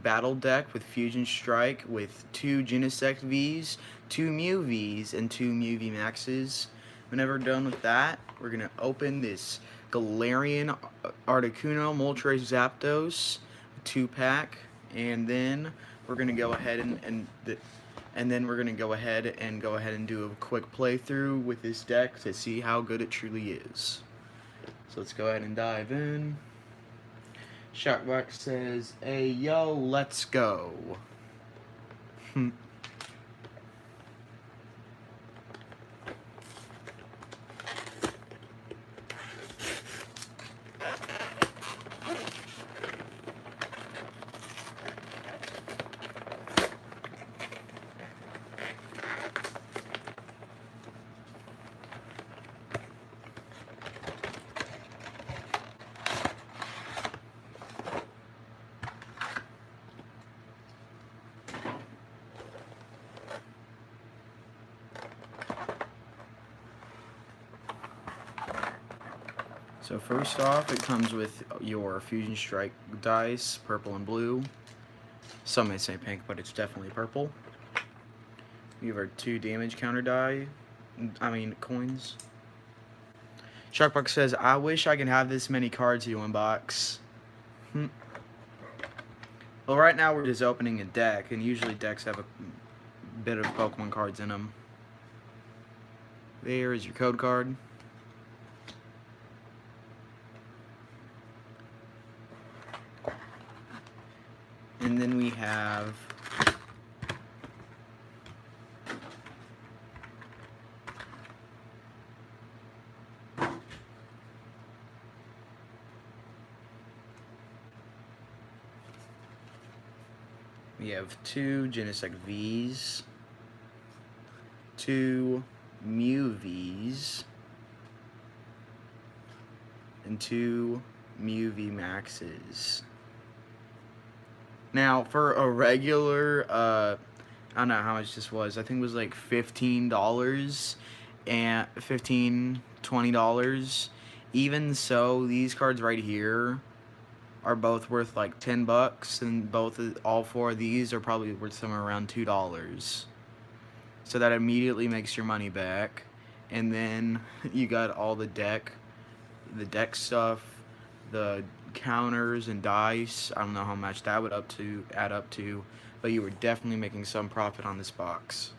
battle deck with Fusion Strike with 2 Genesect Vs, 2 Mew Vs, and 2 Mew V Maxes. Whenever done with that, we're going to open this Galarian Articuno Moltres Zapdos 2-pack, and then we're going to go ahead and then we're going to go ahead and do a quick playthrough with this deck to see how good it truly is. So let's go ahead and dive in. Shockbox says, "Hey, yo, let's go." So first off, it comes with your Fusion Strike dice, purple and blue. Some may say pink, but it's definitely purple. We have our 2 damage counter coins. Sharkbox says, "I wish I could have this many cards you unbox." Well, right now we're just opening a deck, and usually decks have a bit of Pokemon cards in them. There is your code card. And then we have we have 2 Genesect Vs, 2 Mew Vs, and 2 Mew V Maxes. Now, for a regular, I don't know how much this was. I think it was like $15 and $20. Even so, these cards right here are both worth like $10, and all 4 of these are probably worth somewhere around $2. So that immediately makes your money back. And then you got all the deck stuff, the counters and dice. I don't know how much that would add up to, but you were definitely making some profit on this box.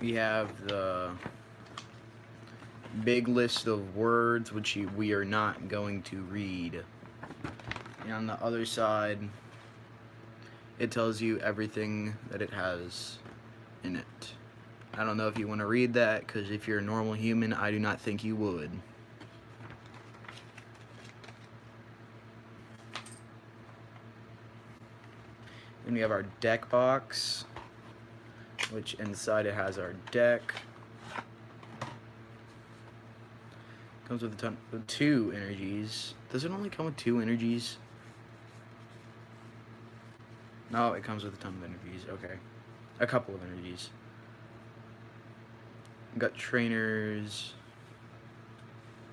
We have the big list of words, which we are not going to read. And on the other side, it tells you everything that it has in it. I don't know if you want to read that, because if you're a normal human, I do not think you would. Then we have our deck box, which inside it has our deck. Comes with a ton of 2 energies. Does it only come with 2 energies? No, it comes with a ton of energies. Okay. A couple of energies. We got trainers.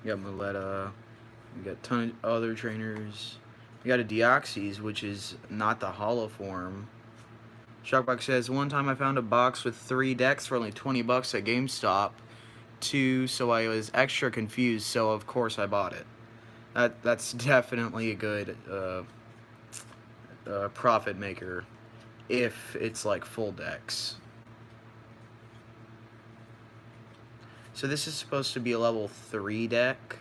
We got Mileta. We got a ton of other trainers. We got a Deoxys, which is not the hollow form. Shockbox says, "One time I found a box with 3 decks for only $20 at GameStop. 2, so I was extra confused, so of course I bought it." That's definitely a good profit maker if it's like full decks. So this is supposed to be a level 3 deck,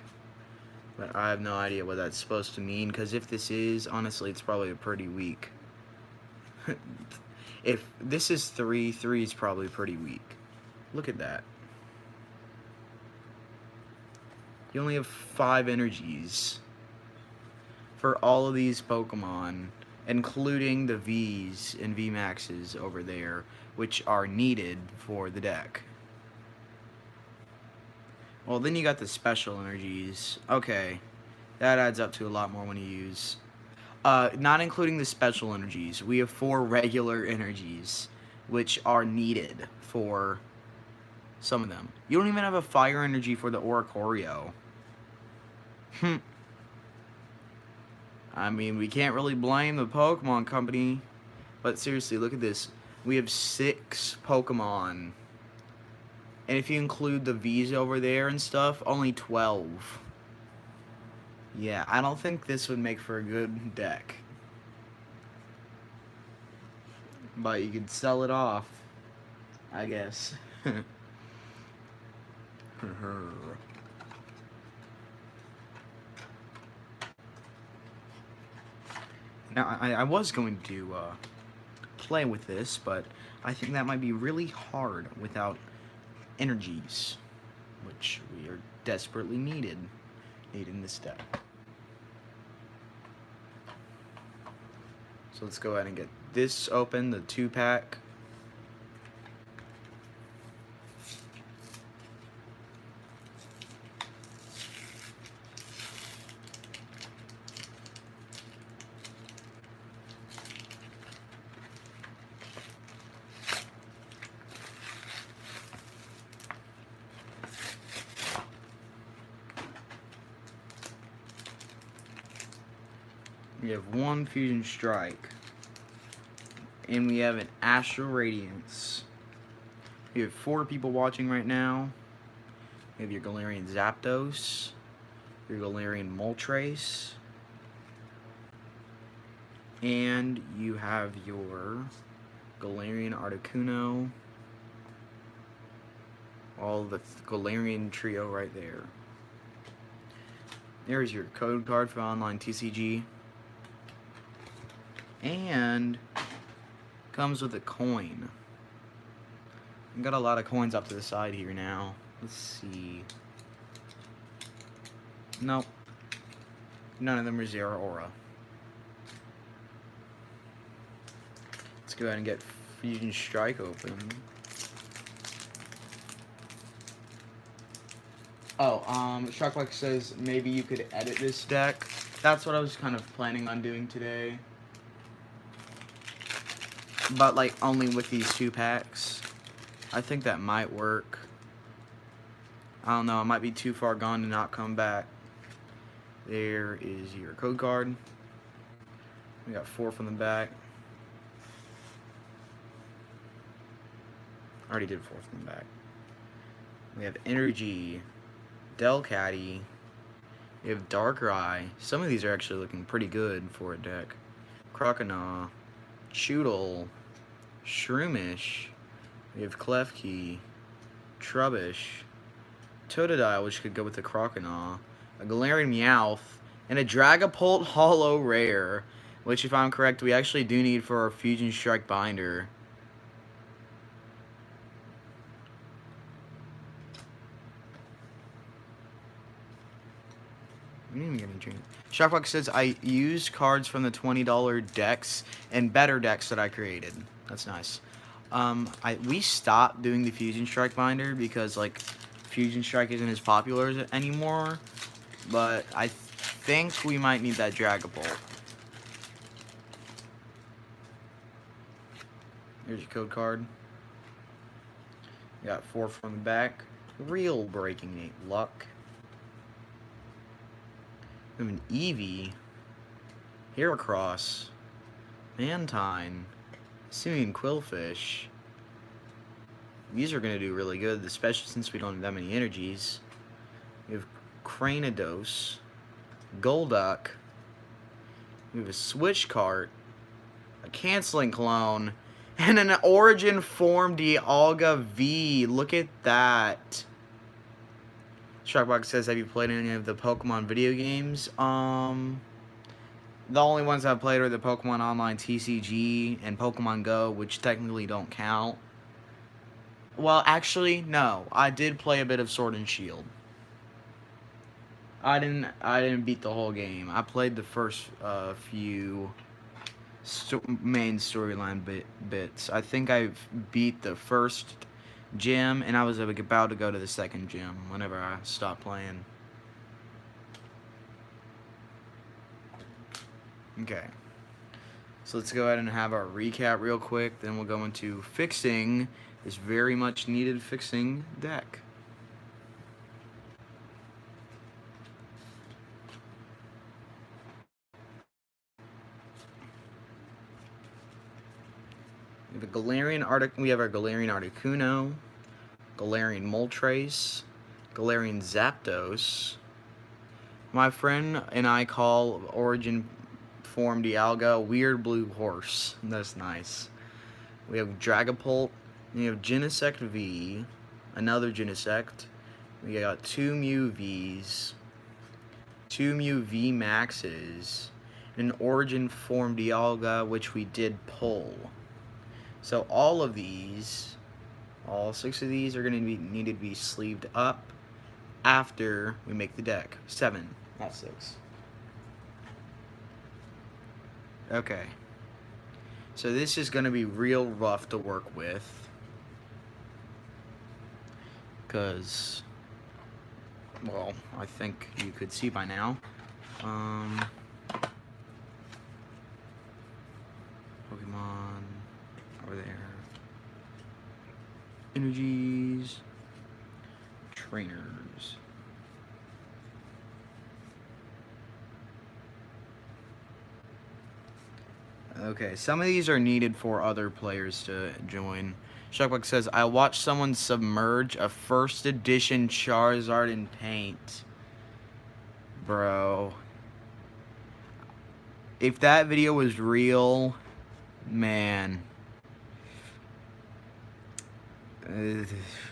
but I have no idea what that's supposed to mean, because if this is, honestly, it's probably pretty weak. If this is 3, 3 is probably pretty weak. Look at that. You only have 5 energies for all of these Pokemon, including the Vs and V Maxes over there, which are needed for the deck. Well, then you got the special energies. Okay, that adds up to a lot more when you use. Not including the special energies, we have 4 regular energies, which are needed for Some of them. You don't even have a fire energy for the Oricorio. I mean, we can't really blame the Pokemon Company. But seriously, look at this. We have 6 Pokemon. And if you include the V's over there and stuff, only 12. Yeah, I don't think this would make for a good deck. But you could sell it off, I guess. Now, I was going to play with this, but I think that might be really hard without energies, which we are desperately needed in this deck. So let's go ahead and get this open, the 2-pack. We have 1 Fusion Strike. And we have an Astral Radiance. We have 4 people watching right now. We have your Galarian Zapdos, your Galarian Moltres, and you have your Galarian Articuno. All the Galarian trio right there. There's your code card for online TCG. And comes with a coin. I've got a lot of coins up to the side here now. Let's see. Nope. None of them are Zeraora. Let's go ahead and get Fusion Strike open. Oh, Shockwax says maybe you could edit this deck. That's what I was kind of planning on doing today. But, like, only with these 2 packs. I think that might work. I don't know, it might be too far gone to not come back. There is your code card. We got 4 from the back. I already did 4 from the back. We have Energy, Delcatty. We have Darkrai. Some of these are actually looking pretty good for a deck. Croconaw, Choodle, Shroomish, we have Klefki, Trubbish, Totodile, which could go with the Croconaw, a Galarian Meowth, and a Dragapult Holo Rare, which, if I'm correct, we actually do need for our Fusion Strike binder. We didn't even get any drink. Shockbox says, I use cards from the $20 decks and better decks that I created. That's nice. We stopped doing the Fusion Strike binder because, like, Fusion Strike isn't as popular anymore. But I think we might need that Dragapult. Here's your code card. Got 4 from the back. Real Breaking 8 luck. We have an Eevee, Heracross, Mantine, Simian Quillfish. These are going to do really good, especially since we don't have that many energies. We have Cranidos, Golduck. We have a Switch Cart, a Canceling Clone, and an Origin Form Dialga V. Look at that. Sharkbox says, have you played any of the Pokemon video games? The only ones I've played are the Pokemon Online TCG and Pokemon Go, which technically don't count. Well, actually, no. I did play a bit of Sword and Shield. I didn't beat the whole game. I played the first few main storyline bits. I think I beat the first gym, and I was about to go to the second gym whenever I stopped playing. Okay. So let's go ahead and have our recap real quick. Then we'll go into fixing this very much needed fixing deck. We have our Galarian Articuno, Galarian Moltres, Galarian Zapdos. My friend and I call Origin Form Dialga Weird Blue Horse. That's nice. We have Dragapult. We have Genesect V, another Genesect. We got two Mew Vs, two Mew V Maxes, and an Origin Form Dialga, which we did pull. So all of these, all 6 of these are going to need to be sleeved up after we make the deck. 7, not 6. Okay. So this is going to be real rough to work with. Because, well, I think you could see by now. Pokemon over there. Energies. Trainers. Okay, some of these are needed for other players to join. Shockbuck says, I watched someone submerge a first edition Charizard in paint. Bro. If that video was real, man.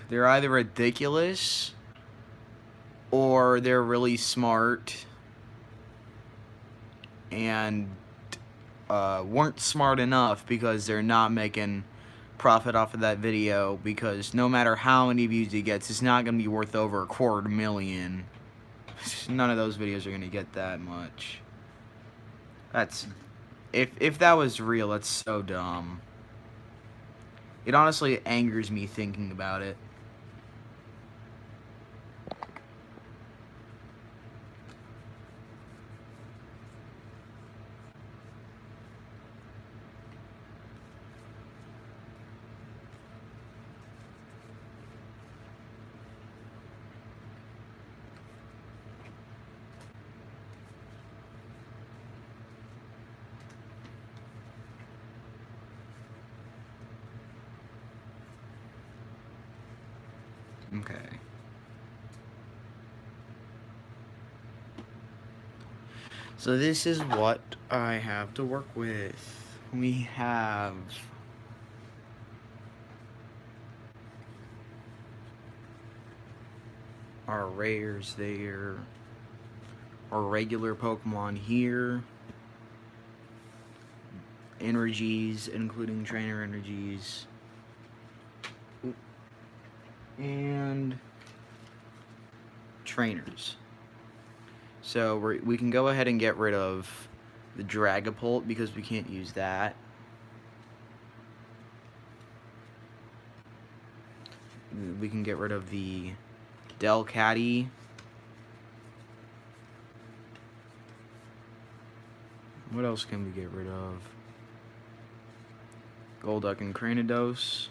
They're either ridiculous or they're really smart and weren't smart enough because they're not making profit off of that video, because no matter how many views he gets, it's not going to be worth over $250,000. None of those videos are going to get that much. That's... If that was real, that's so dumb. It honestly angers me thinking about it. Okay. So this is what I have to work with. We have our rares there, our regular Pokemon here, energies, including trainer energies, and trainers. So we can go ahead and get rid of the Dragapult because we can't use that. We can get rid of the Delcatty. What else can we get rid of? Golduck and Cranidos.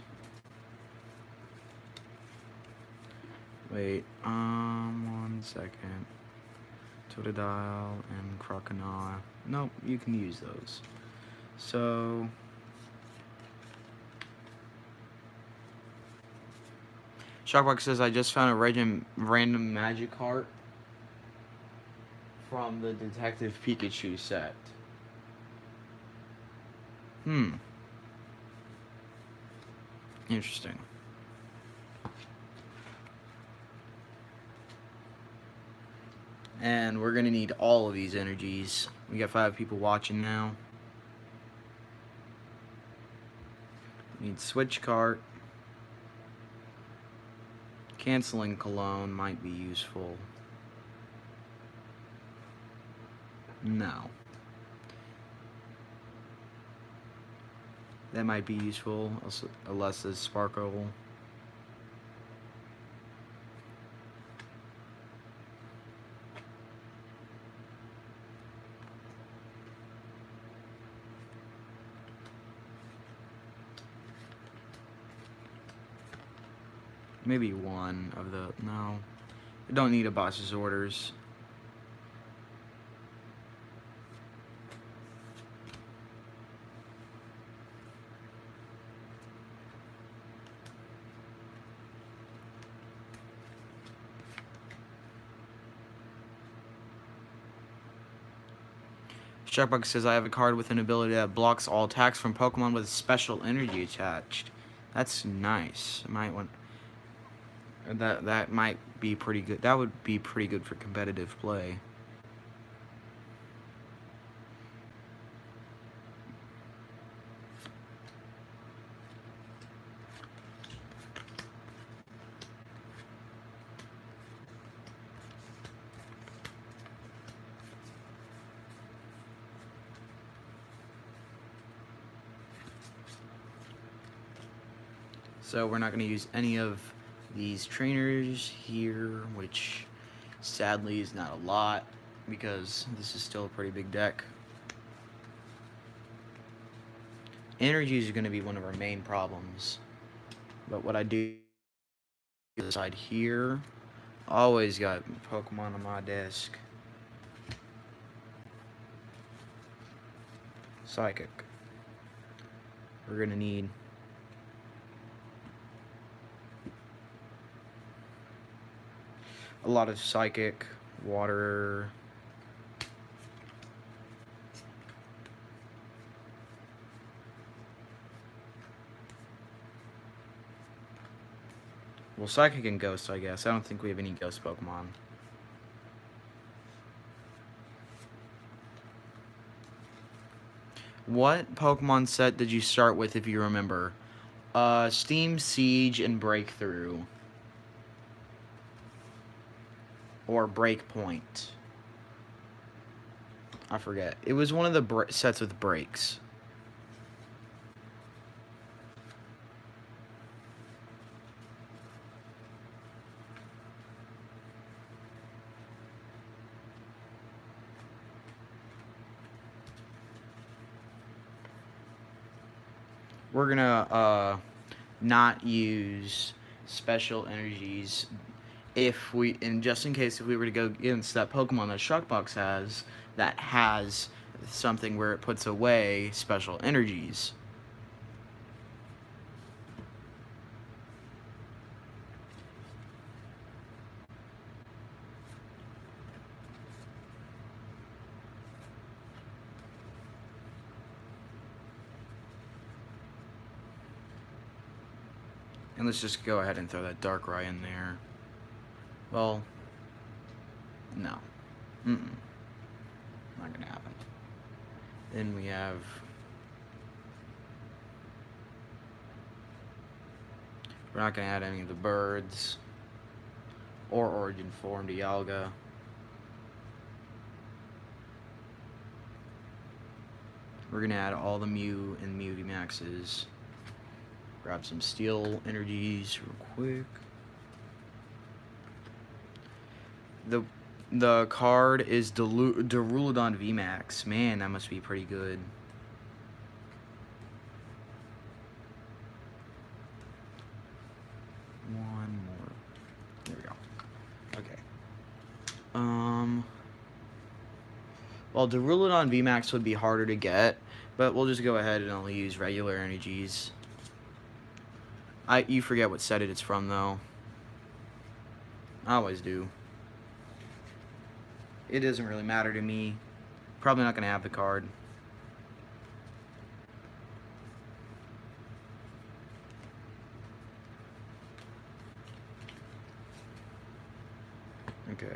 Wait, 1 second. Totodile and Croconaw. Nope, you can use those. So Shockbox says, I just found a random magic heart from the Detective Pikachu set. Interesting. And we're gonna need all of these energies. We got 5 people watching now. We need Switch Cart. Canceling Cologne might be useful. No. That might be useful, unless it's Sparkle. Maybe one of the... No. I don't need a boss's orders. Sharkbug says I have a card with an ability that blocks all attacks from Pokemon with special energy attached. That's nice. I might want... That might be pretty good. That would be pretty good for competitive play. So we're not going to use any of these trainers here, which sadly is not a lot because this is still a pretty big deck. Energies are going to be one of our main problems. But what I do side here, always got Pokemon on my desk. Psychic. We're going to need a lot of Psychic, Water. Well, Psychic and Ghost, I guess. I don't think we have any Ghost Pokemon. What Pokemon set did you start with, if you remember? Steam, Siege, and Breakthrough. Or Breakpoint. I forget. It was one of the sets with breaks. We're gonna not use special energies if we, and just in case if we were to go against that Pokemon that Shockbox has, that has something where it puts away special energies. And let's just go ahead and throw that Darkrai in there. Well, no. Not gonna happen. Then we have... We're not gonna add any of the birds. Or Origin Form to Yalga. We're gonna add all the Mew and Mew VMAXs. Grab some Steel Energies real quick. The card is Duraludon VMAX. Man, that must be pretty good. One more. There we go. Okay. Well, Duraludon VMAX would be harder to get, but we'll just go ahead and only use regular energies. You forget what set it's from, though. I always do. It doesn't really matter to me. Probably not going to have the card. Okay.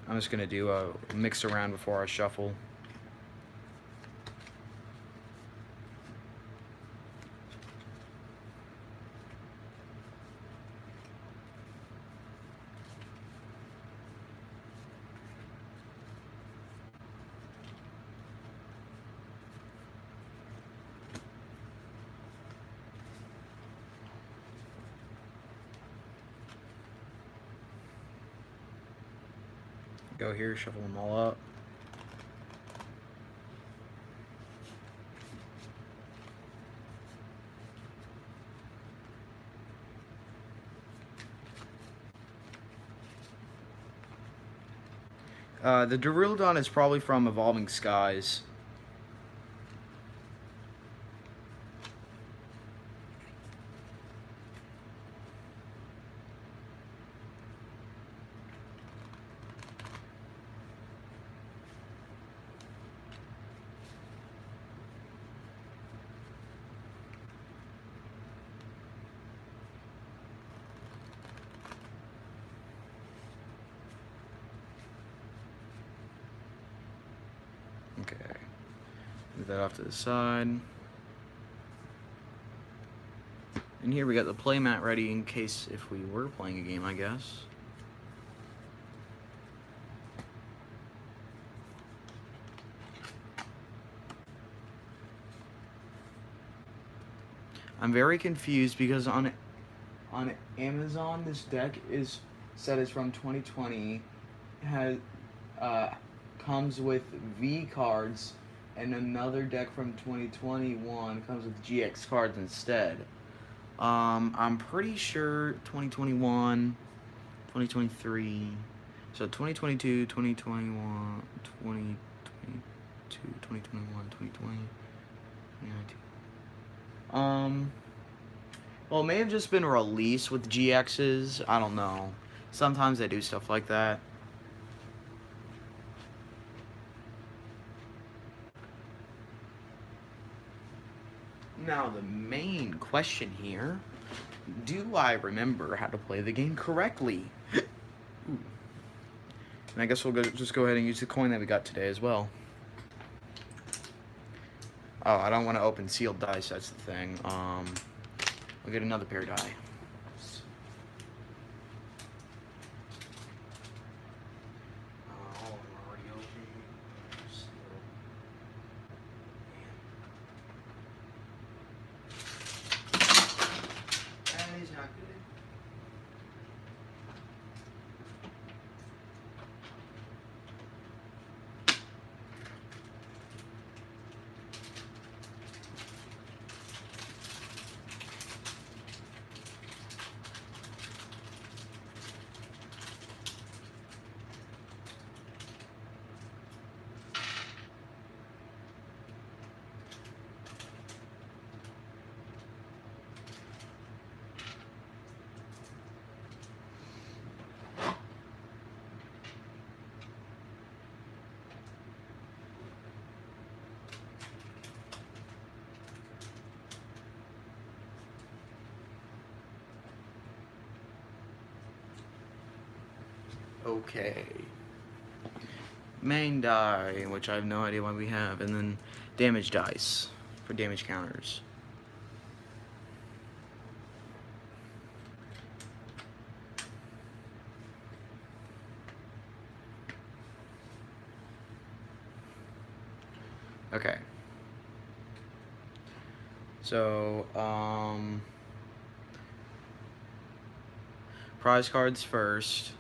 I'm just going to do a mix around before I shuffle. Go here, shuffle them all up. The Duraludon is probably from Evolving Skies. Okay, move that off to the side. And here we got the playmat ready in case if we were playing a game, I guess. I'm very confused because on Amazon this deck is said it's from 2020. Has comes with V cards, and another deck from 2021 comes with GX cards instead. I'm pretty sure 2021, 2023, so 2022, 2021, 2022, 2021, 2020, 2019. Well, it may have just been released with GXs. I don't know. Sometimes they do stuff like that. Now, the main question here, do I remember how to play the game correctly? And I guess we'll just go ahead and use the coin that we got today as well. Oh, I don't want to open sealed dice, that's the thing. We'll get another pair of die. Okay. Main die, which I have no idea why we have, and then damage dice for damage counters. Okay. So, prize cards first.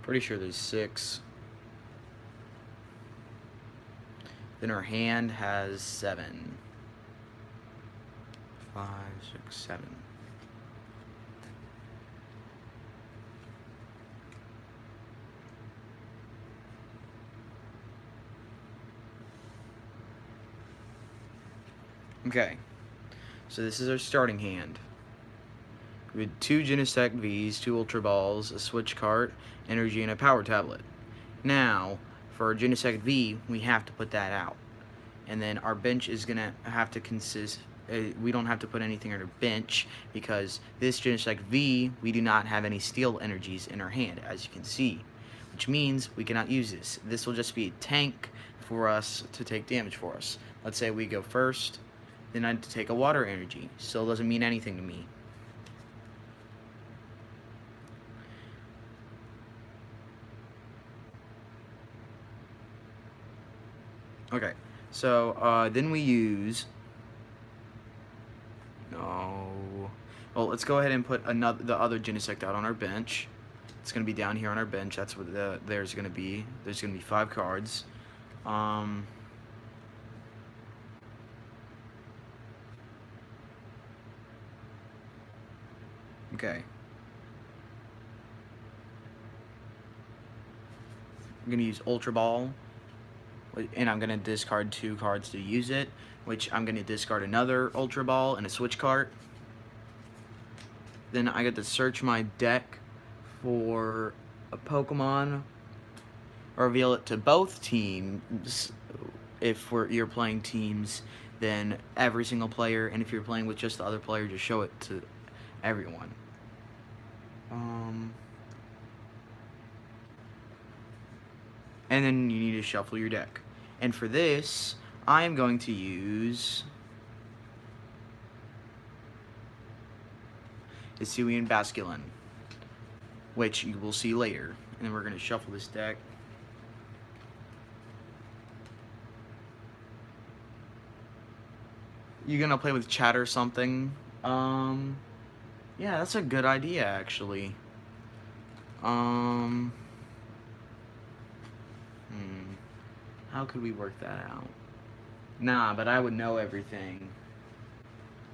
Pretty sure there's 6. Then our hand has 7. 5, 6, 7. Okay, so this is our starting hand. We had 2 Genesect Vs, 2 Ultra Balls, a Switch Cart, Energy, and a Power Tablet. Now, for our Genesect V, we have to put that out. And then our bench is going to have to consist, we don't have to put anything on our bench, because this Genesect V, we do not have any Steel Energies in our hand, as you can see. Which means we cannot use this. This will just be a tank for us to take damage for us. Let's say we go first, then I had to take a Water Energy. Still doesn't mean anything to me. Okay, so then we use Well, let's go ahead and put the other Genesect out on our bench. It's gonna be down here on our bench. That's what there's gonna be. There's gonna be 5 cards. Okay. I'm gonna use Ultra Ball, and I'm gonna discard 2 cards to use it, which I'm gonna discard another Ultra Ball and a switch card. Then I get to search my deck for a Pokemon, reveal it to both teams. If you're playing teams, then every single player, and if you're playing with just the other player, just show it to everyone. And then you need to shuffle your deck. And for this, I am going to use Hisuian Basculin, which you will see later. And then we're going to shuffle this deck. You're going to play with chat or something. Yeah, that's a good idea, actually. How could we work that out? Nah, but I would know everything.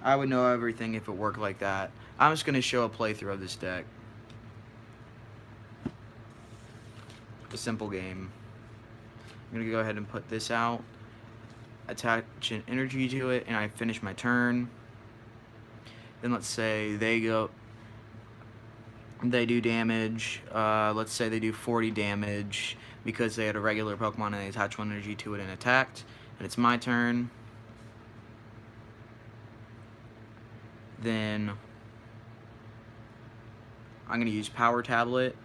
I would know everything if it worked like that. I'm just going to show a playthrough of this deck. A simple game. I'm going to go ahead and put this out. Attach an energy to it, and I finish my turn. Then let's say they do damage. Let's say they do 40 damage because they had a regular Pokemon and they attach 1 energy to it and attacked. And it's my turn. Then I'm going to use Power Tablet,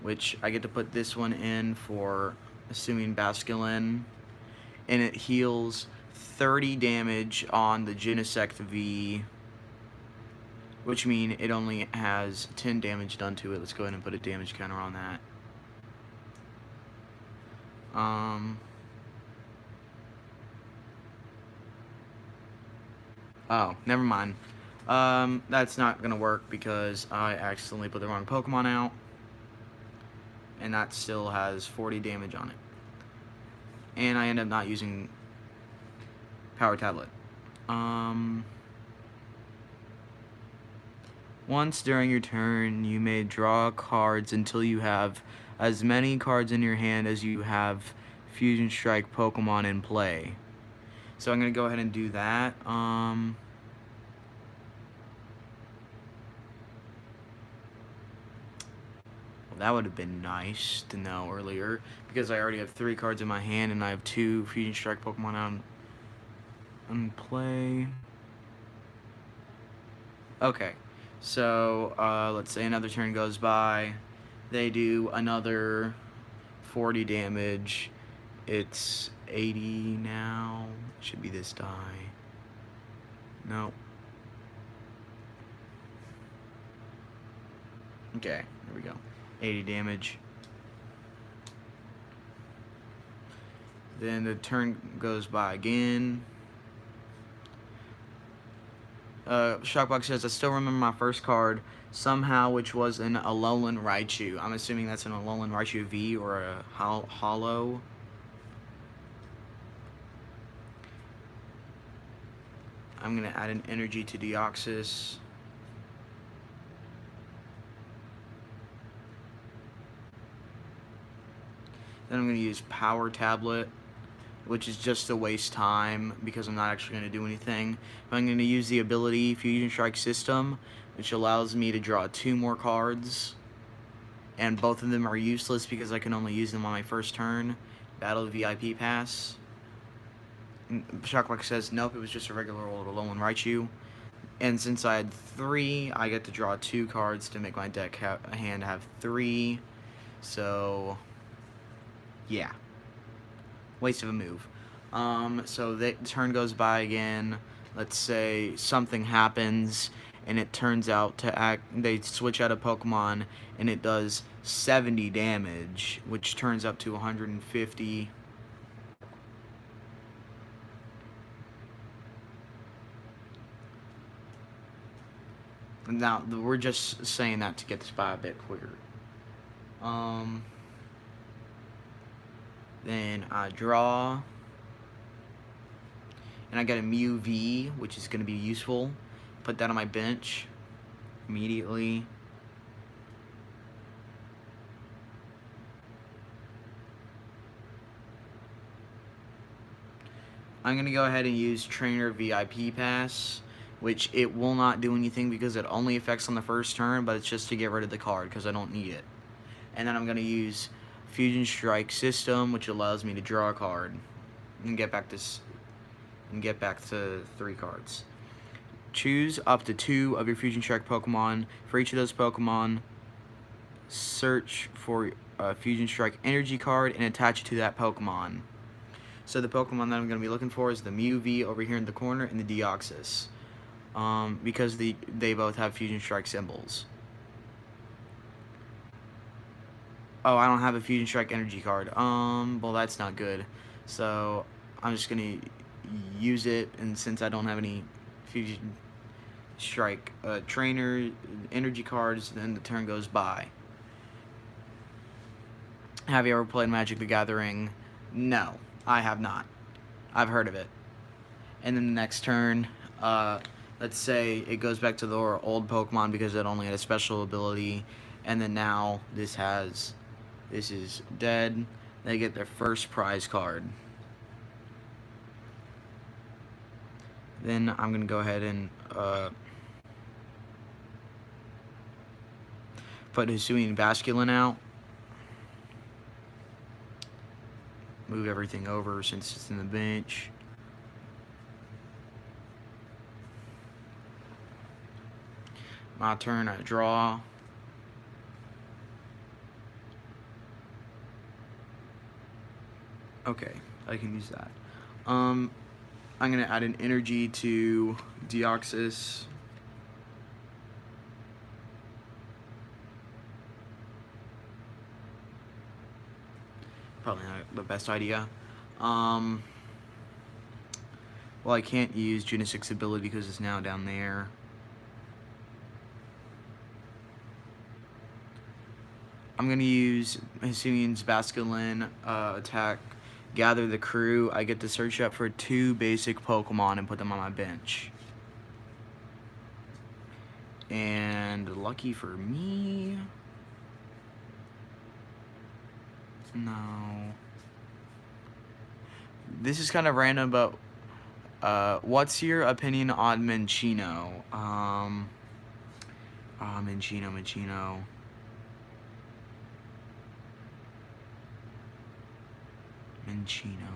which I get to put this one in for Hisuian Basculin. And it heals 30 damage on the Genesect V, which means it only has 10 damage done to it. Let's go ahead and put a damage counter on that. Oh, never mind. That's not gonna work because I accidentally put the wrong Pokemon out, and that still has 40 damage on it. And I end up not using Power Tablet. Once during your turn, you may draw cards until you have as many cards in your hand as you have Fusion Strike Pokemon in play. So I'm going to go ahead and do that. Well, that would have been nice to know earlier, because I already have 3 cards in my hand and I have 2 Fusion Strike Pokemon out in play. Okay, so let's say another turn goes by. They do another 40 damage. It's 80 now. Should be this die. No. Okay, there we go. 80 damage. Then the turn goes by again. Shockbox says, I still remember my first card somehow, which was an Alolan Raichu. I'm assuming that's an Alolan Raichu V or a Hollow. I'm going to add an energy to Deoxys. Then I'm going to use Power Tablet, which is just to waste time because I'm not actually going to do anything. But I'm going to use the ability Fusion Strike System, which allows me to draw 2 more cards. And both of them are useless because I can only use them on my first turn. Battle VIP Pass. Shockbox says, nope, it was just a regular old Alolan Raichu. And since I had 3, I get to draw 2 cards to make my deck hand have 3. So, yeah. Waste of a move. So the turn goes by again. Let's say something happens and it turns out to they switch out a Pokemon and it does 70 damage, which turns up to 150. Now, we're just saying that to get the spot a bit quicker. Then I draw. And I got a Mew V, which is going to be useful. Put that on my bench immediately. I'm going to go ahead and use Trainer VIP Pass, which it will not do anything because it only affects on the first turn, but it's just to get rid of the card because I don't need it. And then I'm going to use Fusion Strike System, which allows me to draw a card and get back to 3 cards. Choose up to 2 of your Fusion Strike Pokemon. For each of those Pokemon, search for a Fusion Strike energy card and attach it to that Pokemon. So the Pokemon that I'm going to be looking for is the Mew V over here in the corner and the Deoxys. Because they both have Fusion Strike symbols. Oh, I don't have a Fusion Strike energy card. Well, that's not good. So I'm just going to use it, and since I don't have any Fusion Strike trainer energy cards, then the turn goes by. Have you ever played Magic the Gathering? No, I have not. I've heard of it. And then the next turn, let's say it goes back to the old Pokemon because it only had a special ability, and then now this is dead. They get their first prize card. Then I'm going to go ahead and put Hisuian Basculin out. Move everything over since it's in the bench. My turn, I draw. Okay, I can use that. I'm going to add an energy to Deoxys. Probably not the best idea. Well, I can't use Genesic's ability because it's now down there. I'm going to use Hisuian's Basculin attack, gather the crew. I get to search up for 2 basic Pokemon and put them on my bench. And lucky for me... No. This is kind of random, but what's your opinion on Minccino? Minccino.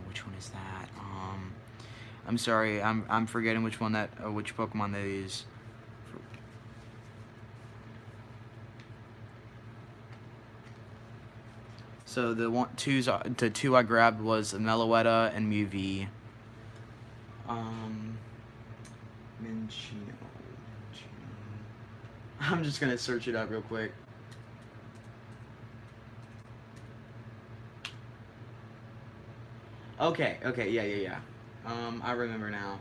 Which one is that? I'm sorry, I'm forgetting which one which Pokemon that is. So the two I grabbed was Meloetta and Mew V. Minccino. I'm just gonna search it up real quick. Okay, yeah. I remember now.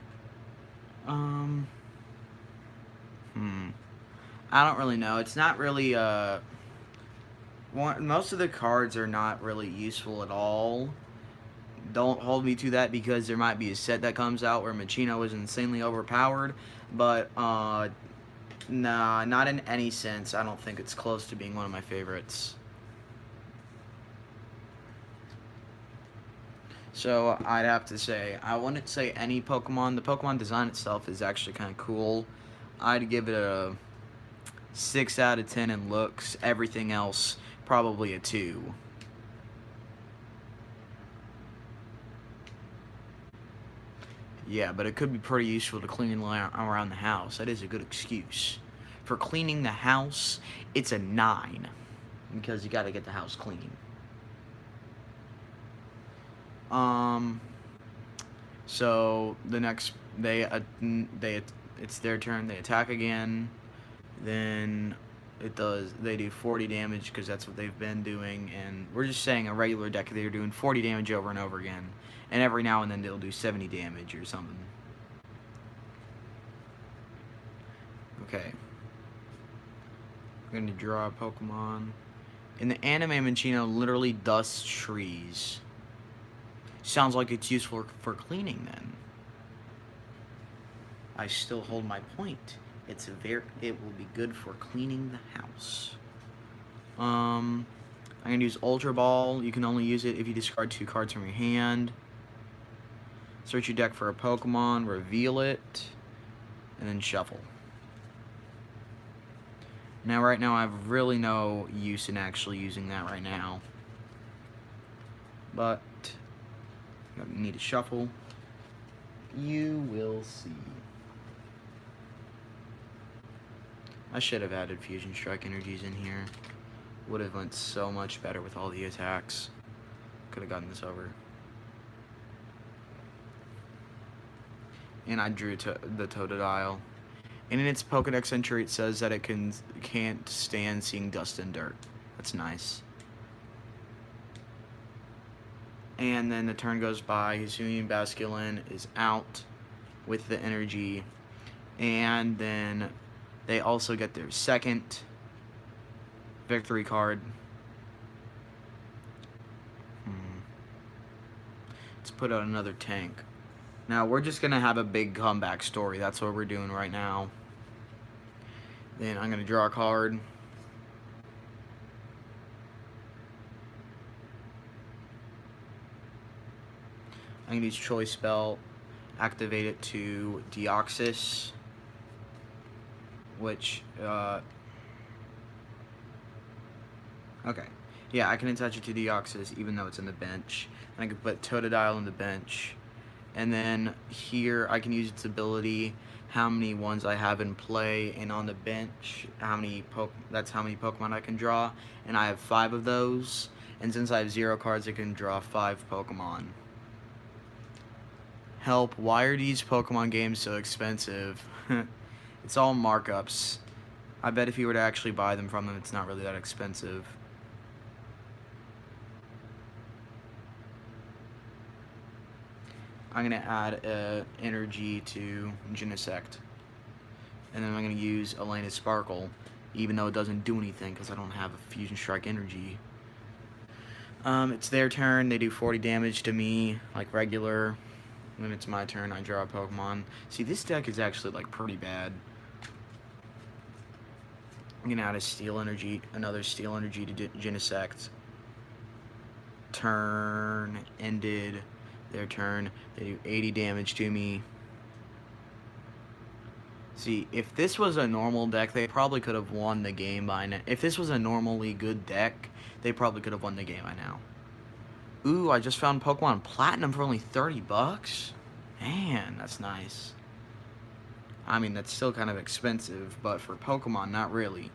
I don't really know. It's not really, most of the cards are not really useful at all. Don't hold me to that because there might be a set that comes out where Minccino is insanely overpowered, but, nah, not in any sense. I don't think it's close to being one of my favorites. So I'd have to say, I wouldn't say any Pokemon. The Pokemon design itself is actually kind of cool. I'd give it a 6 out of 10 in looks. Everything else, probably a 2. Yeah, but it could be pretty useful to clean around the house. That is a good excuse. For cleaning the house, it's a 9. Because you gotta get the house clean. So the next it's their turn. They attack again. Then they do 40 damage because that's what they've been doing. And we're just saying a regular deck they're doing 40 damage over and over again. And every now and then they'll do 70 damage or something. Okay. going to draw a Pokemon. In the anime, Minccino literally dusts trees. Sounds like it's useful for cleaning then. I still hold my point. It will be good for cleaning the house. I'm gonna use Ultra Ball. You can only use it if you discard 2 cards from your hand. Search your deck for a Pokemon, reveal it, and then shuffle. Now, right now, I have really no use in actually using that right now. But, I need to shuffle. You will see. I should have added Fusion Strike energies in here. Would have went so much better with all the attacks. Could have gotten this over. And I drew the Totodile. And in its Pokedex entry, it says that it can't stand seeing dust and dirt. That's nice. And then the turn goes by. Hisuian Basculin is out with the energy. And then they also get their second victory card. Let's put out another tank. Now, we're just going to have a big comeback story. That's what we're doing right now. Then I'm going to draw a card. I'm going to use Choice Spell, activate it to Deoxys, which, okay. Yeah, I can attach it to Deoxys even though it's in the bench. And I can put Totodile in the bench. And then here I can use its ability, how many ones I have in play, and on the bench, that's how many Pokemon I can draw. And I have 5 of those. And since I have 0 cards, I can draw 5 Pokemon. Help, why are these Pokemon games so expensive? It's all markups. I bet if you were to actually buy them from them, it's not really that expensive. I'm going to add energy to Genesect. And then I'm going to use Elena's Sparkle, even though it doesn't do anything because I don't have a Fusion Strike energy. It's their turn. They do 40 damage to me, like regular. When it's my turn, I draw a Pokemon. See, this deck is actually, like, pretty bad. I'm going to add a Steel Energy, another Steel Energy to Genesect. Turn ended. Their turn. They do 80 damage to me. See, if this was a normal deck, they probably could have won the game by now. If this was a normally good deck, they probably could have won the game by now. Ooh, I just found Pokemon Platinum for only 30 bucks. Man, that's nice. I mean, that's still kind of expensive, but for Pokemon, not really.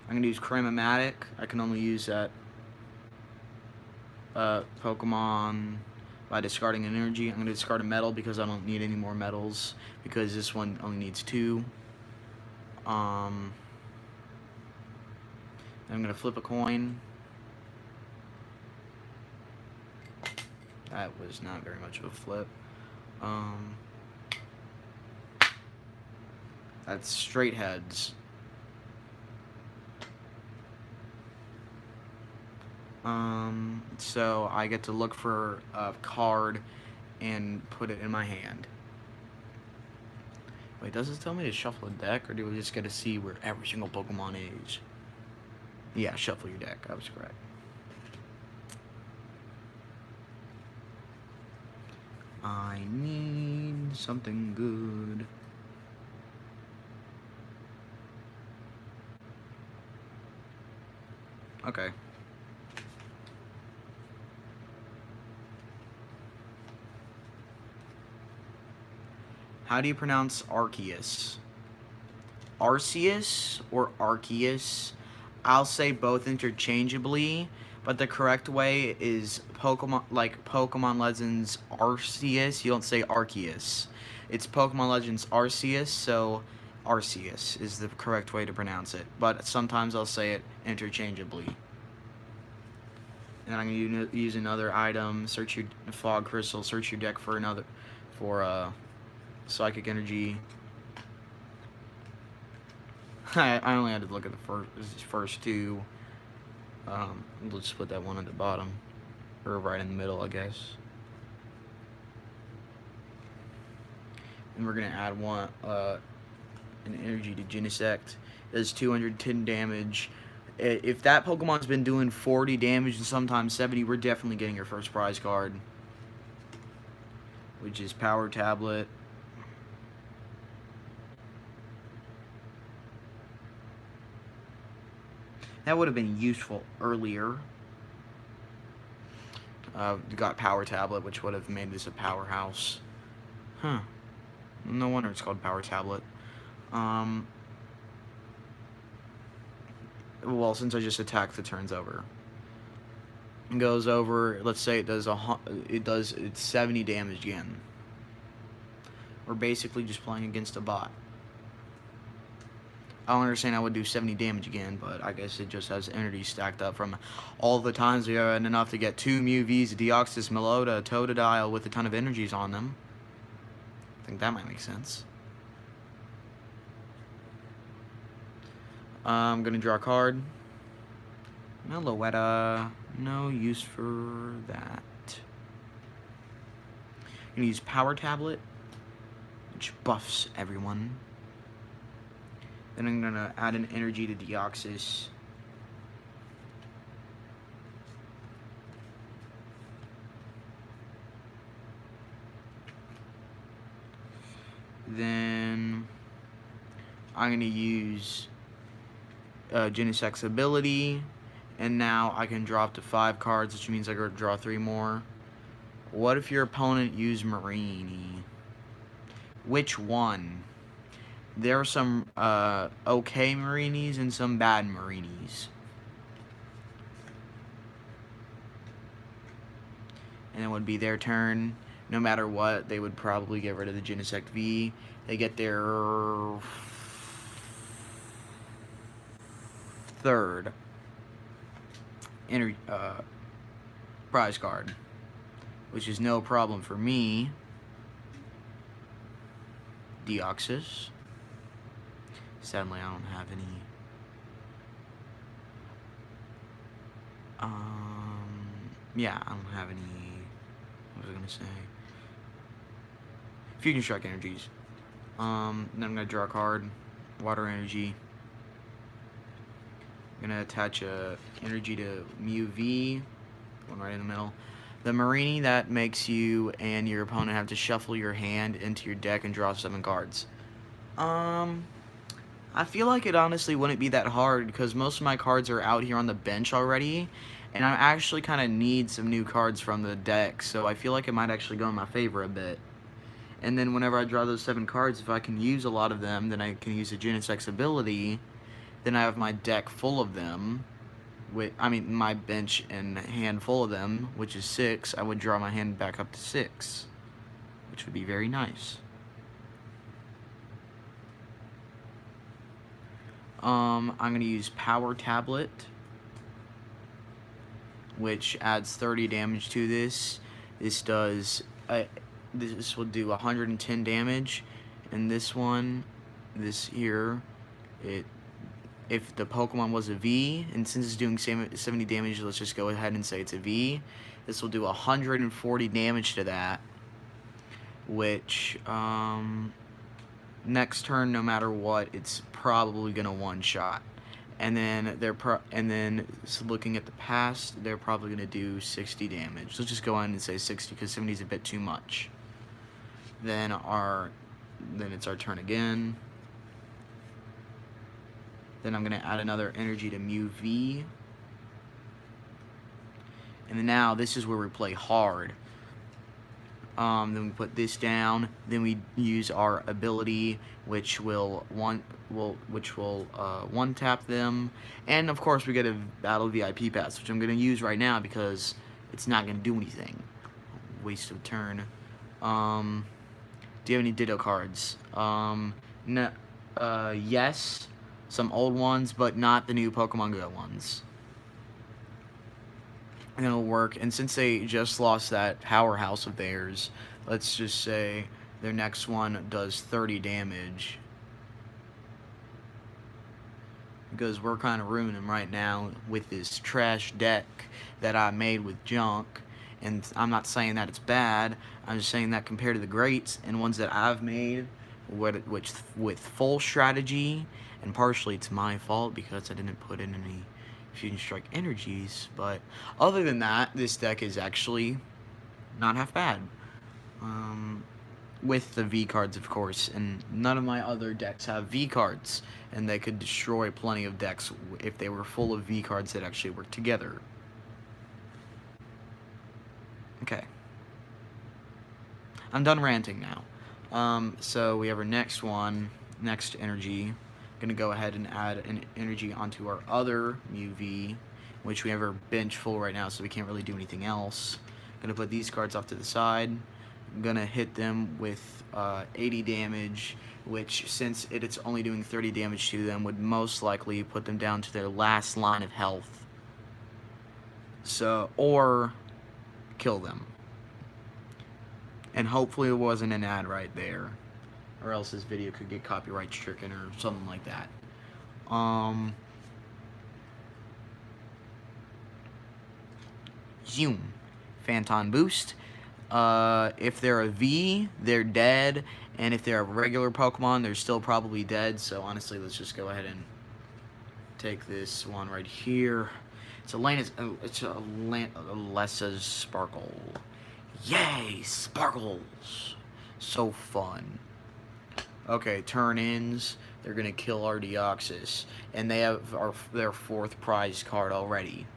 I'm going to use Cramomatic. I can only use that Pokemon by discarding an energy. I'm going to discard a metal because I don't need any more metals, because this one only needs 2. I'm going to flip a coin. That was not very much of a flip. That's straight heads. So I get to look for a card and put it in my hand. Wait, does this tell me to shuffle a deck, or do we just get to see where every single Pokemon is? Yeah, shuffle your deck. I was correct. I need something good. Okay. How do you pronounce Arceus? Arceus or Arceus? I'll say both interchangeably, but the correct way is Pokemon, like Pokemon Legends Arceus. You don't say Arceus. It's Pokemon Legends Arceus, so Arceus is the correct way to pronounce it. But sometimes I'll say it interchangeably. And I'm going to use another item, search your Fog Crystal, search your deck for Psychic Energy. I only had to look at the first two. We'll just put that one at the bottom, or right in the middle, I guess. And we're gonna add an energy to Genesect. Does 210 damage. If that Pokemon's been doing 40 damage and sometimes 70, we're definitely getting your first prize card, which is Power Tablet. That would have been useful earlier. We got Power Tablet, which would have made this a powerhouse. Huh. No wonder it's called Power Tablet. Well, since I just attacked, the turn's over. It goes over. Let's say it's 70 damage again. We're basically just playing against a bot. I don't understand how it would do 70 damage again, but I guess it just has energy stacked up from all the times we had enough to get 2 Mew Vs, a Deoxys, Melota, a Totodile with a ton of energies on them. I think that might make sense. I'm gonna draw a card. Meloetta, no use for that. I'm gonna use Power Tablet, which buffs everyone. Then I'm gonna add an energy to Deoxys. Then I'm gonna use Genesect's ability, and now I can draw up to 5 cards, which means I gotta draw 3 more. What if your opponent used Marini? Which one? There are some okay Marinis and some bad Marinis. And it would be their turn. No matter what, they would probably get rid of the Genesect V. They get their third prize card, which is no problem for me. Deoxys. Sadly, I don't have any. Yeah, I don't have any. What was I gonna say? Fusion Strike energies. Then I'm gonna draw a card. Water Energy. I'm gonna attach a energy to Mew V, one right in the middle. The Marini, that makes you and your opponent have to shuffle your hand into your deck and draw 7 cards. I feel like it honestly wouldn't be that hard because most of my cards are out here on the bench already, and I actually kind of need some new cards from the deck, so I feel like it might actually go in my favor a bit. And then whenever I draw those 7 cards, if I can use a lot of them, then I can use a Genesect's ability. Then I have my deck full of them. My bench and hand full of them, which is 6. I would draw my hand back up to 6, which would be very nice. I'm going to use Power Tablet, which adds 30 damage to this. This does, this will do 110 damage, and this here, if the Pokemon was a V, and since it's doing 70 damage, let's just go ahead and say it's a V. This will do 140 damage to that, which, next turn, no matter what, it's probably gonna one-shot. And then so looking at the past, they're probably gonna do 60 damage. Let's just go on and say 60 because 70 is a bit too much. Then it's our turn again. Then I'm gonna add another energy to Mew V. And then now this is where we play hard. Then we put this down. Then we use our ability, which will one tap them. And of course we get a battle VIP pass, which I'm gonna use right now because it's not gonna do anything. Waste of turn. Do you have any Ditto cards? No. Yes, some old ones, but not the new Pokemon Go ones. And it'll work. And since they just lost that powerhouse of theirs, let's just say their next one does 30 damage. Because we're kind of ruining them right now with this trash deck that I made with junk. And I'm not saying that it's bad. I'm just saying that compared to the greats and ones that I've made, which with full strategy, and partially it's my fault because I didn't put in any Fusion Strike energies. But other than that, this deck is actually not half bad. With the V cards, of course, and none of my other decks have V cards, and they could destroy plenty of decks if they were full of V cards that actually work together. Okay. I'm done ranting now. So we have our next one, next energy. Gonna go ahead and add an energy onto our other MUV, which we have our bench full right now, so we can't really do anything else. Gonna put these cards off to the side. I'm gonna hit them with 80 damage, which, since it's only doing 30 damage to them, would most likely put them down to their last line of health. So, or kill them. And hopefully it wasn't an ad right there, or else this video could get copyright stricken or something like that. Zoom. Phantom Boost. If they're a V, they're dead, and if they're a regular Pokemon, they're still probably dead. So honestly, let's just go ahead and take this one right here. It's Alessa's Sparkle. Yay, Sparkles! So fun. Okay, turn-ins. They're gonna kill our Deoxys, and they have their 4th prize card already.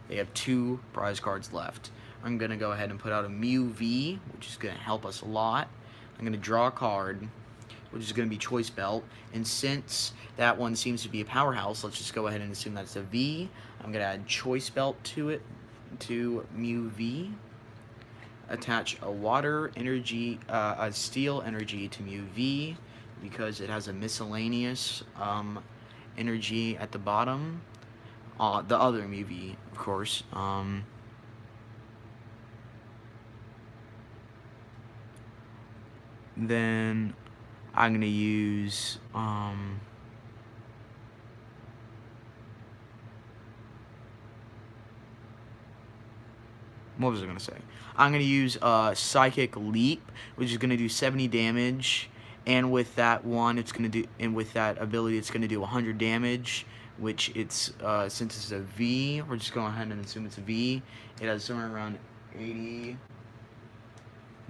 They have 2 prize cards left. I'm going to go ahead and put out a Mew V, which is going to help us a lot. I'm going to draw a card, which is going to be Choice Belt. And since that one seems to be a powerhouse, let's just go ahead and assume that's a V. I'm going to add Choice Belt to it, to Mew V. Attach a water energy, a steel energy to Mew V, because it has a miscellaneous energy at the bottom. The other Mew V, of course. Then I'm going to use what was I going to say? I'm going to use Psychic Leap, which is going to do 70 damage, and with that one it's going to do, and with that ability it's going to do 100 damage, which it's since it's a V, we're just going ahead and assume it's a V. It has somewhere around 80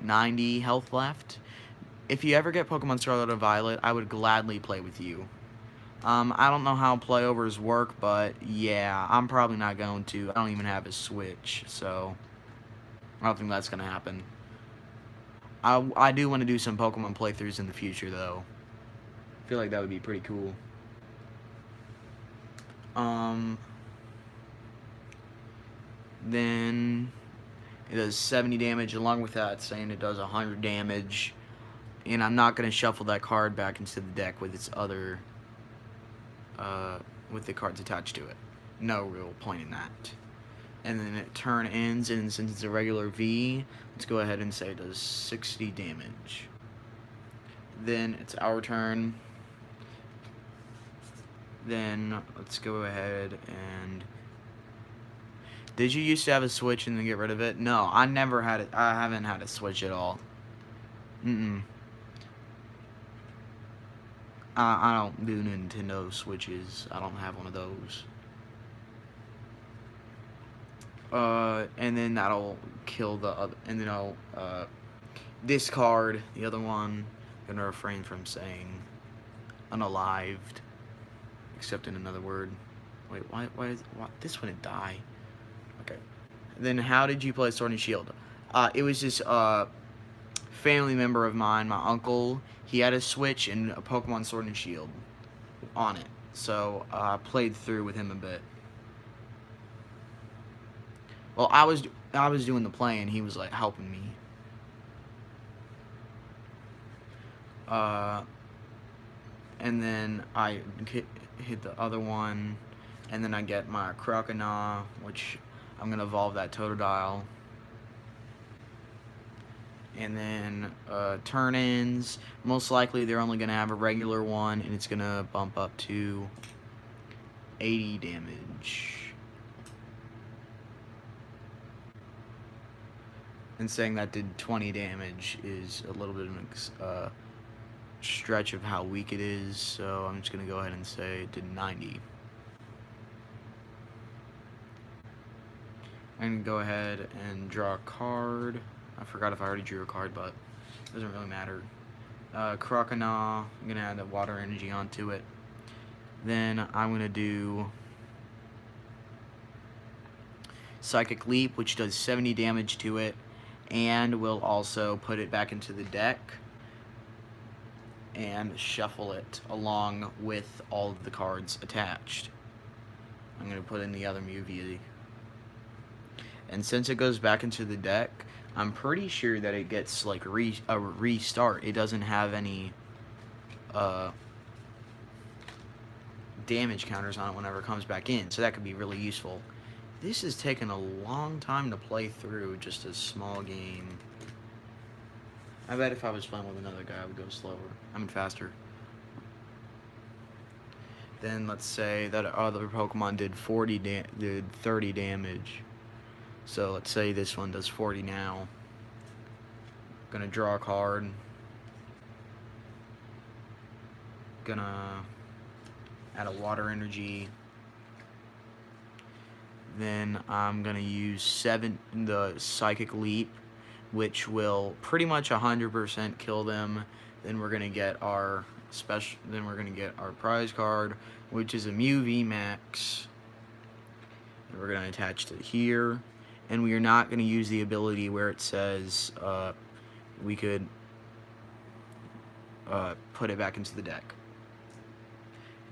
90 health left. If you ever get Pokemon Scarlet or Violet, I would gladly play with you. I don't know how playovers work, but yeah, I'm probably not going to. I don't even have a Switch, so I don't think that's going to happen. I do want to do some Pokemon playthroughs in the future, though. I feel like that would be pretty cool. Then it does 70 damage, along with that saying it does 100 damage. And I'm not going to shuffle that card back into the deck with its other, with the cards attached to it. No real point in that. And then it turn ends, and since it's a regular V, let's go ahead and say it does 60 damage. Then it's our turn. Then let's go ahead and... Did you used to have a Switch and then get rid of it? No, I never had it. I haven't had a Switch at all. I don't do Nintendo Switches. I don't have one of those. And then that'll kill the other, and then I'll discard the other one. I'm gonna refrain from saying unalived, except in another word. Wait, why this wouldn't die? Okay. Then how did you play Sword and Shield? It was just family member of mine, my uncle. He had a Switch and a Pokemon Sword and Shield on it, so I played through with him a bit. Well, I was doing the play, and he was like helping me. And then I hit the other one, and then I get my Croconaw, which I'm gonna evolve that Totodile. And then turn-ins, most likely they're only going to have a regular one, and it's going to bump up to 80 damage. And saying that did 20 damage is a little bit of a stretch of how weak it is, so I'm just going to go ahead and say it did 90. I'm going to go ahead and draw a card. I forgot if I already drew a card, but it doesn't really matter. Crocodile, I'm going to add the water energy onto it. Then I'm going to do Psychic Leap, which does 70 damage to it, and we'll also put it back into the deck and shuffle it along with all of the cards attached. I'm going to put in the other Mew. And since it goes back into the deck, I'm pretty sure that it gets like a restart. It doesn't have any damage counters on it whenever it comes back in, so that could be really useful. This has taken a long time to play through just a small game. I bet if I was playing with another guy, I would go slower. I mean, faster. Then let's say that other Pokemon did 30 damage. So let's say this one does 40 now. Gonna draw a card. Gonna add a water energy. Then I'm gonna use the Psychic Leap, which will pretty much 100% kill them. Then we're gonna get our prize card, which is a Mew VMAX. And we're gonna attach it here. And we are not going to use the ability where it says we could put it back into the deck.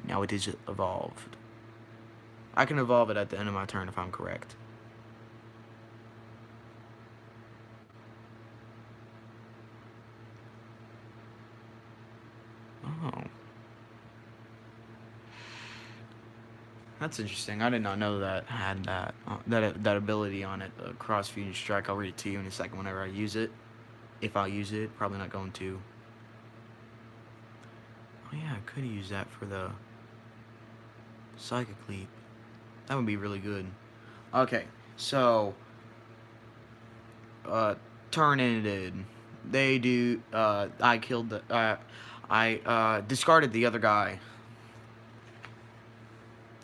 Now it is evolved. I can evolve it at the end of my turn if I'm correct. Oh. That's interesting. I did not know that had that ability on it, the Cross Fusion Strike. I'll read it to you in a second whenever I use it. If I use it, probably not going to. Oh yeah, I could use that for the Psychic Leap. That would be really good. Okay, so turn ended. They do. I killed the. I discarded the other guy.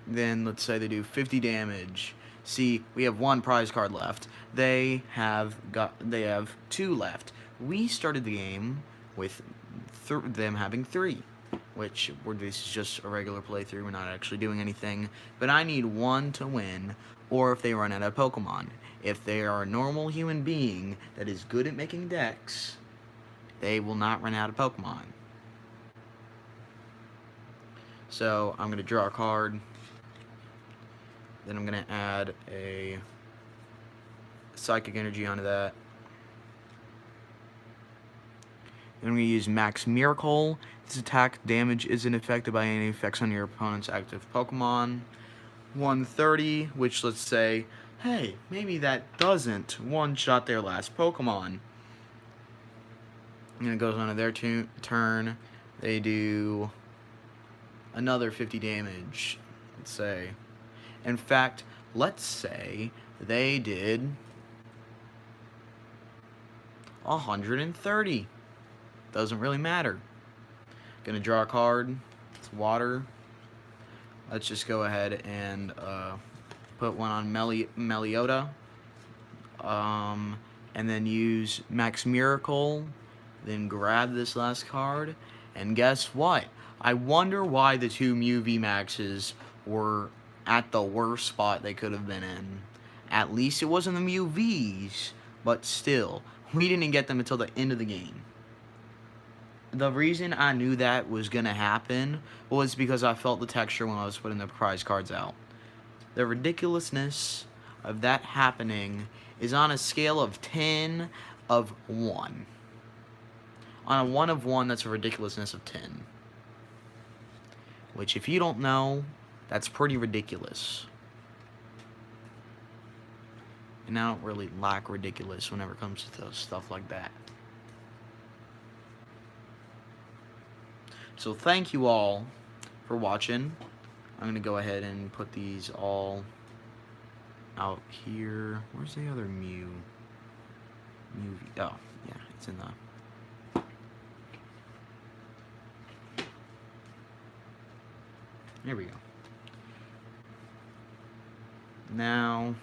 Then let's say they do 50 damage. See, we have one prize card left. They have 2 left. We started the game with them having 3, which this is just a regular playthrough. We're not actually doing anything. But I need 1 to win, or if they run out of Pokemon. If they are a normal human being that is good at making decks, they will not run out of Pokemon. So I'm going to draw a card. Then I'm going to add a Psychic Energy onto that. Then I'm going to use Max Miracle. This attack damage isn't affected by any effects on your opponent's active Pokemon. 130, which let's say, hey, maybe that doesn't one-shot their last Pokemon. And it goes on to their turn. They do another 50 damage, let's say. In fact, let's say they did 130. Doesn't really matter. Gonna draw a card. It's water. Let's just go ahead and put one on Melioda. And then use Max Miracle. Then grab this last card. And guess what? I wonder why the 2 Mew VMAXs were at the worst spot they could have been in. At least it wasn't the Mew Vs, but still, we didn't get them until the end of the game. The reason I knew that was going to happen was because I felt the texture when I was putting the prize cards out. The ridiculousness of that happening is on a scale of 10 of 1. On a 1 of 1, that's a ridiculousness of 10. Which, if you don't know, that's pretty ridiculous. And I don't really like ridiculous whenever it comes to stuff like that. So thank you all for watching. I'm gonna go ahead and put these all out here. Where's the other Mew? Oh, yeah, it's in the... There we go. Now,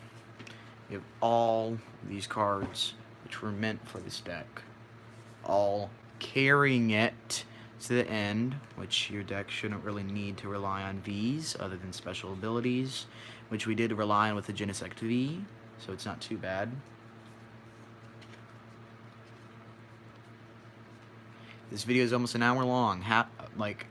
you have all these cards, which were meant for this deck, all carrying it to the end, which your deck shouldn't really need to rely on Vs other than special abilities, which we did rely on with the Genesect V, so it's not too bad. This video is almost an hour long. Like,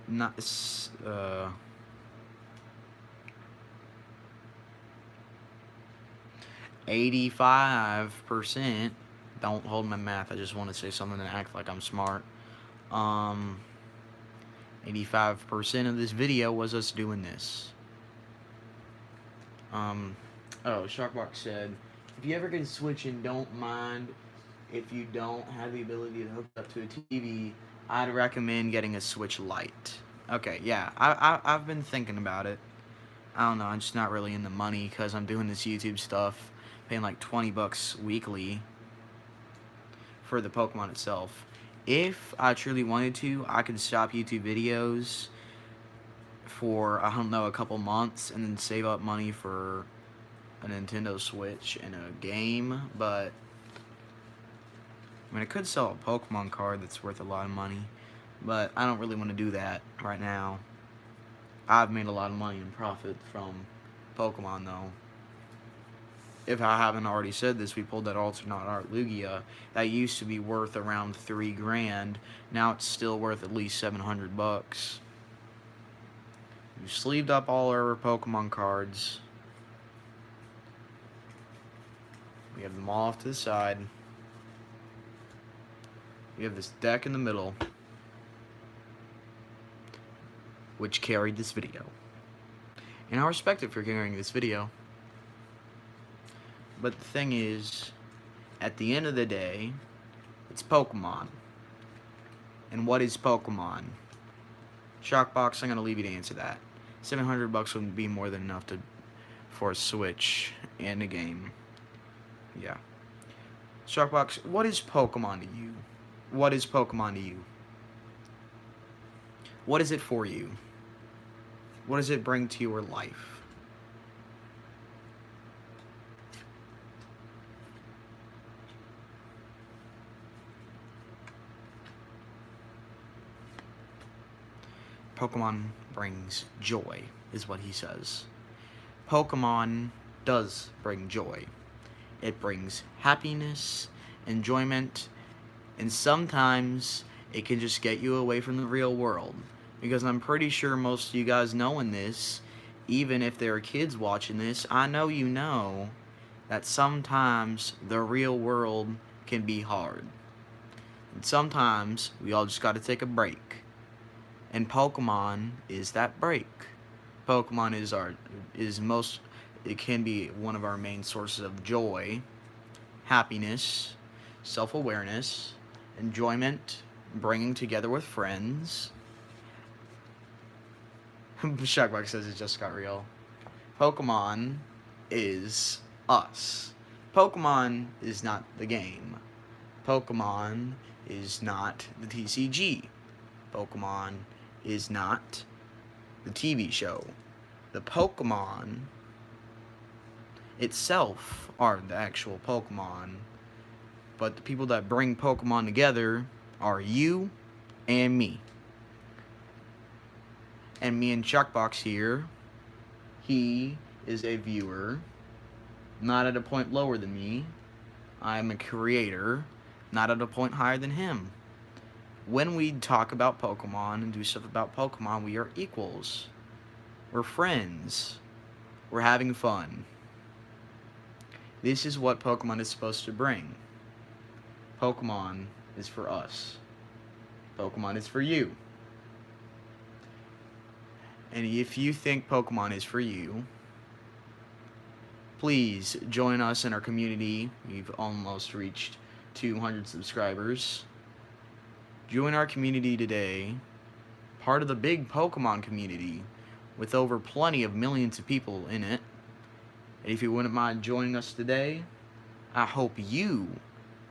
not 85%. Don't hold my math. I just want to say something and act like I'm smart. 85% of this video was us doing this. Oh, Sharkbox said, if you ever get a Switch and don't mind if you don't have the ability to hook up to a TV, I'd recommend getting a Switch Lite. Okay, yeah, I've been thinking about it. I don't know, I'm just not really in the money because I'm doing this YouTube stuff, paying like 20 bucks weekly for the Pokemon itself. If I truly wanted to, I could stop YouTube videos for, I don't know, a couple months and then save up money for a Nintendo Switch and a game, but I mean, I could sell a Pokemon card that's worth a lot of money, but I don't really want to do that right now. I've made a lot of money in profit from Pokemon, though. If I haven't already said this, we pulled that alternate art Lugia. That used to be worth around $3 grand. Now it's still worth at least 700 bucks. We sleeved up all our Pokemon cards. We have them all off to the side. We have this deck in the middle, which carried this video. And I respect it for carrying this video. But the thing is, at the end of the day, it's Pokemon. And what is Pokemon? Shockbox, I'm going to leave you to answer that. 700 bucks wouldn't be more than enough for a Switch and a game. Yeah. Shockbox, what is Pokemon to you? What is Pokemon to you? What is it for you? What does it bring to your life? Pokemon brings joy, is what he says. Pokemon does bring joy. It brings happiness, enjoyment, and sometimes it can just get you away from the real world. Because I'm pretty sure most of you guys knowing this, even if there are kids watching this, I know you know that sometimes the real world can be hard. And sometimes we all just gotta take a break. And Pokemon is that break. Pokemon it can be one of our main sources of joy, happiness, self-awareness, enjoyment, bringing together with friends. Shockbox says it just got real. Pokemon is us. Pokemon is not the game. Pokemon is not the TCG. Pokemon is not the TV show. The Pokemon itself are the actual Pokemon, but the people that bring Pokemon together are you and me. And me and Chuckbox here, he is a viewer, not at a point lower than me. I'm a creator, not at a point higher than him. When we talk about Pokemon and do stuff about Pokemon, we are equals. We're friends. We're having fun. This is what Pokemon is supposed to bring. Pokemon is for us. Pokemon is for you. And if you think Pokemon is for you, please join us in our community. We've almost reached 200 subscribers. Join our community today, part of the big Pokemon community with over plenty of millions of people in it. And if you wouldn't mind joining us today, I hope you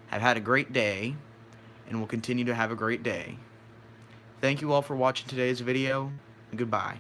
have had a great day and will continue to have a great day. Thank you all for watching today's video, and goodbye.